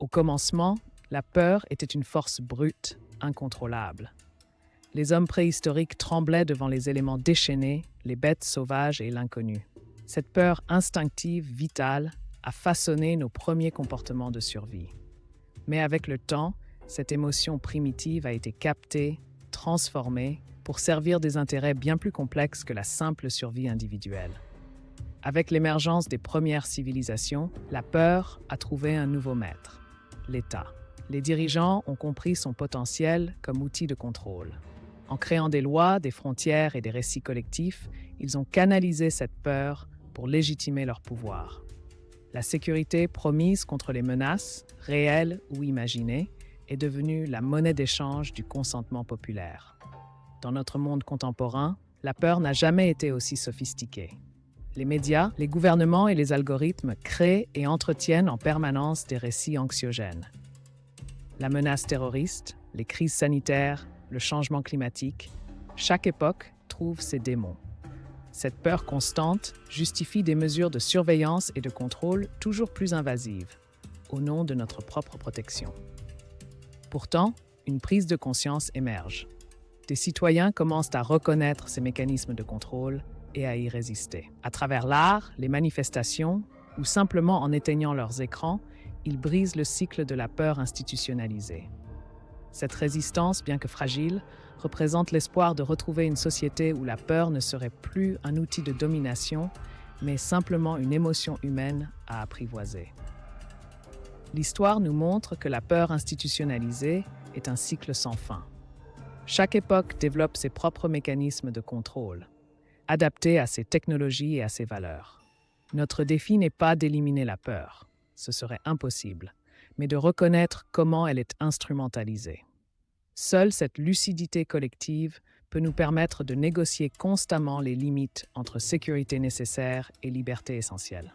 Au commencement, la peur était une force brute, incontrôlable. Les hommes préhistoriques tremblaient devant les éléments déchaînés, les bêtes sauvages et l'inconnu. Cette peur instinctive, vitale, a façonné nos premiers comportements de survie. Mais avec le temps, cette émotion primitive a été captée, transformée, pour servir des intérêts bien plus complexes que la simple survie individuelle. Avec l'émergence des premières civilisations, la peur a trouvé un nouveau maître, l'État. Les dirigeants ont compris son potentiel comme outil de contrôle. En créant des lois, des frontières et des récits collectifs, ils ont canalisé cette peur pour légitimer leur pouvoir. La sécurité promise contre les menaces, réelles ou imaginées, est devenue la monnaie d'échange du consentement populaire. Dans notre monde contemporain, la peur n'a jamais été aussi sophistiquée. Les médias, les gouvernements et les algorithmes créent et entretiennent en permanence des récits anxiogènes. La menace terroriste, les crises sanitaires, le changement climatique, chaque époque trouve ses démons. Cette peur constante justifie des mesures de surveillance et de contrôle toujours plus invasives, au nom de notre propre protection. Pourtant, une prise de conscience émerge. Des citoyens commencent à reconnaître ces mécanismes de contrôle et à y résister. À travers l'art, les manifestations, ou simplement en éteignant leurs écrans, ils brisent le cycle de la peur institutionnalisée. Cette résistance, bien que fragile, représente l'espoir de retrouver une société où la peur ne serait plus un outil de domination, mais simplement une émotion humaine à apprivoiser. L'histoire nous montre que la peur institutionnalisée est un cycle sans fin. Chaque époque développe ses propres mécanismes de contrôle, adaptés à ses technologies et à ses valeurs. Notre défi n'est pas d'éliminer la peur, ce serait impossible, mais de reconnaître comment elle est instrumentalisée. Seule cette lucidité collective peut nous permettre de négocier constamment les limites entre sécurité nécessaire et liberté essentielle.